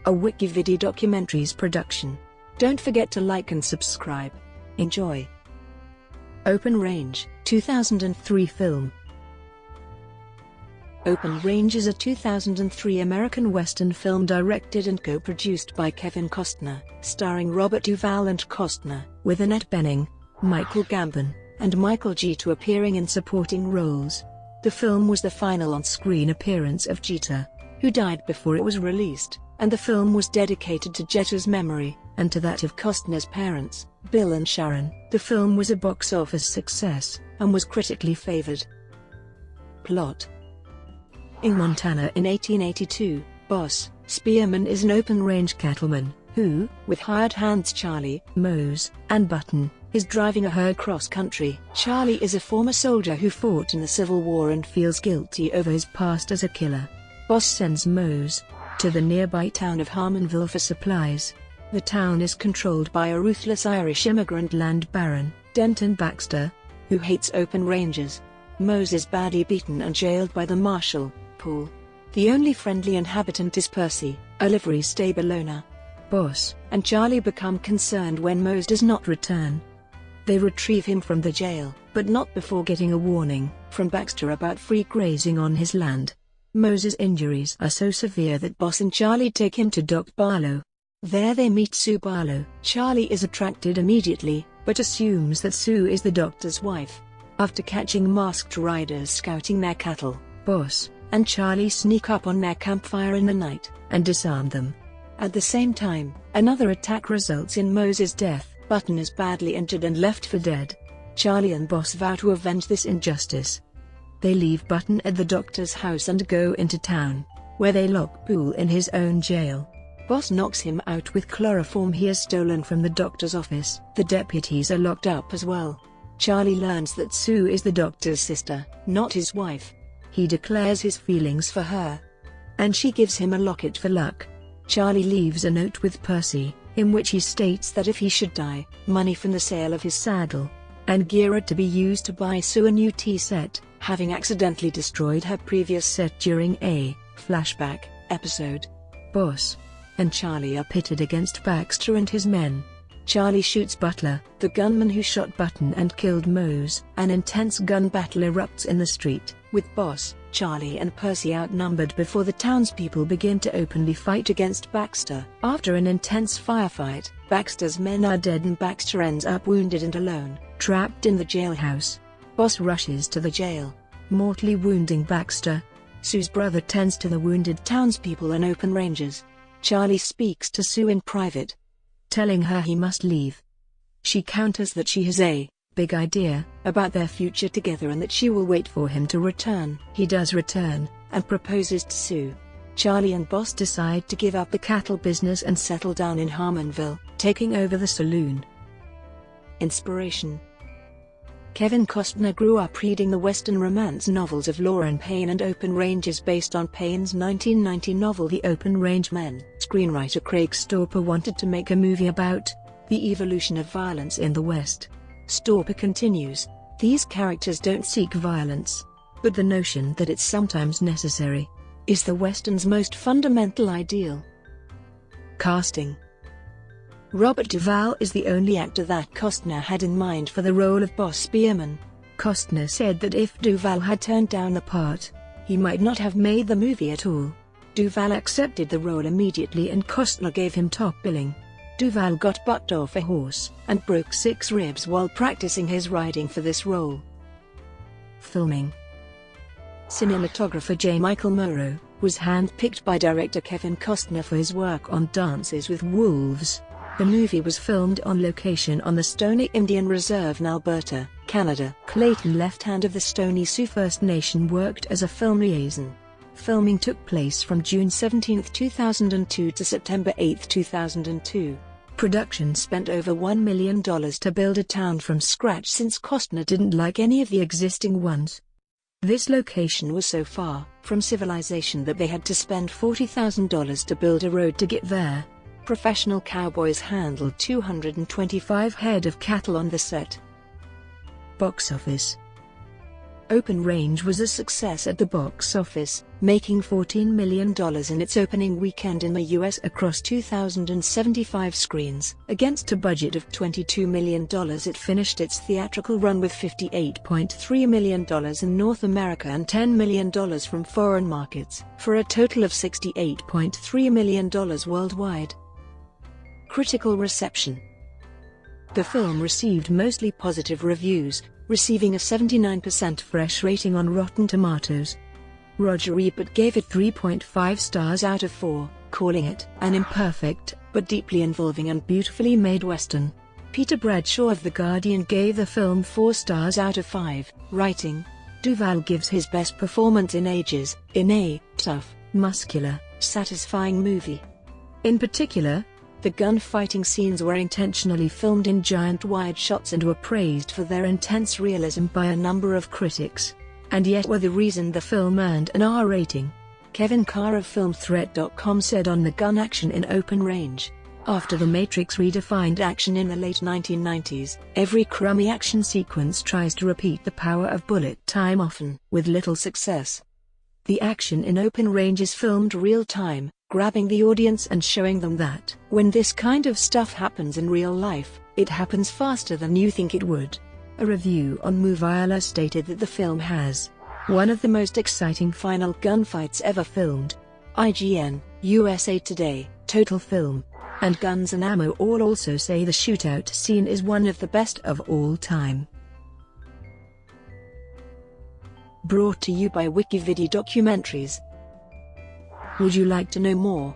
a WikiVidi documentaries production. Don't forget to like and subscribe. Enjoy. Open Range, 2003 film. Open Range is a 2003 American Western film directed and co-produced by Kevin Costner, starring Robert Duvall and Costner, with Annette Bening, Michael Gambon, and Michael Jeter appearing in supporting roles. The film was the final on-screen appearance of Jeter, who died before it was released, and the film was dedicated to Jeter's memory, and to that of Costner's parents, Bill and Sharon. The film was a box office success, and was critically favored. Plot. In Montana in 1882, Boss Spearman is an open-range cattleman, who, with hired hands Charlie, Mose, and Button, is driving a herd cross-country. Charlie is a former soldier who fought in the Civil War and feels guilty over his past as a killer. Boss sends Mose to the nearby town of Harmonville for supplies. The town is controlled by a ruthless Irish immigrant land baron, Denton Baxter, who hates open ranges. Mose is badly beaten and jailed by the marshal, Paul. The only friendly inhabitant is Percy, a livery stable owner. Boss and Charlie become concerned when Mose does not return. They retrieve him from the jail, but not before getting a warning from Baxter about free grazing on his land. Mose's injuries are so severe that Boss and Charlie take him to Doc Barlow. There they meet Sue Barlow. Charlie is attracted immediately, but assumes that Sue is the doctor's wife. After catching masked riders scouting their cattle, Boss and Charlie sneak up on their campfire in the night, and disarm them. At the same time, another attack results in Mose's death. Button is badly injured and left for dead. Charlie and Boss vow to avenge this injustice. They leave Button at the doctor's house and go into town, where they lock Poole in his own jail. Boss knocks him out with chloroform he has stolen from the doctor's office. The deputies are locked up as well. Charlie learns that Sue is the doctor's sister, not his wife. He declares his feelings for her, and she gives him a locket for luck. Charlie leaves a note with Percy, in which he states that if he should die, money from the sale of his saddle and gear are to be used to buy Sue a new tea set, having accidentally destroyed her previous set during a flashback episode. Boss and Charlie are pitted against Baxter and his men. Charlie shoots Butler, the gunman who shot Button and killed Mose. An intense gun battle erupts in the street, with Boss, Charlie and Percy outnumbered before the townspeople begin to openly fight against Baxter. After an intense firefight, Baxter's men are dead and Baxter ends up wounded and alone, trapped in the jailhouse. Boss rushes to the jail, mortally wounding Baxter. Sue's brother tends to the wounded townspeople and open rangers. Charlie speaks to Sue in private, telling her he must leave. She counters that she has a big idea about their future together and that she will wait for him to return. He does return, and proposes to Sue. Charlie and Boss decide to give up the cattle business and settle down in Harmonville, taking over the saloon. Inspiration. Kevin Costner grew up reading the Western romance novels of Lauren Payne, and Open Range is based on Payne's 1990 novel The Open Range Men. Screenwriter Craig Stauper wanted to make a movie about the evolution of violence in the West. Stauper continues, "These characters don't seek violence, but the notion that it's sometimes necessary is the Western's most fundamental ideal." Casting. Robert Duvall is the only actor that Costner had in mind for the role of Boss Spearman. Costner said that if Duvall had turned down the part, he might not have made the movie at all. Duvall accepted the role immediately and Costner gave him top billing. Duvall got bucked off a horse and broke 6 ribs while practicing his riding for this role. Filming. Cinematographer J. Michael Morrow was handpicked by director Kevin Costner for his work on Dances with Wolves. The movie was filmed on location on the Stoney Indian Reserve in Alberta, Canada. Clayton Left Hand of the Stoney Sioux First Nation worked as a film liaison. Filming took place from June 17, 2002 to September 8, 2002. Production spent over $1 million to build a town from scratch since Costner didn't like any of the existing ones. This location was so far from civilization that they had to spend $40,000 to build a road to get there. Professional cowboys handled 225 head of cattle on the set. Box office. Open Range was a success at the box office, making $14 million in its opening weekend in the US across 2,075 screens. Against a budget of $22 million, it finished its theatrical run with $58.3 million in North America and $10 million from foreign markets, for a total of $68.3 million worldwide. Critical reception. The film received mostly positive reviews, receiving a 79% fresh rating on Rotten Tomatoes. Roger Ebert gave it 3.5 stars out of 4, calling it an imperfect, but deeply involving and beautifully made Western. Peter Bradshaw of The Guardian gave the film 4 stars out of 5, writing, "Duvall gives his best performance in ages, in a tough, muscular, satisfying movie." In particular, the gunfighting scenes were intentionally filmed in giant wide shots and were praised for their intense realism by a number of critics, and yet were the reason the film earned an R rating. Kevin Costner of FilmThreat.com said on the gun action in Open Range, "After The Matrix redefined action in the late 1990s, every crummy action sequence tries to repeat the power of bullet time, often with little success. The action in Open Range is filmed real-time, grabbing the audience and showing them that when this kind of stuff happens in real life, it happens faster than you think it would." A review on Movieilla stated that the film has one of the most exciting final gunfights ever filmed. IGN, USA Today, Total Film, and Guns and Ammo all also say the shootout scene is one of the best of all time. Brought to you by WikiVidi Documentaries. Would you like to know more?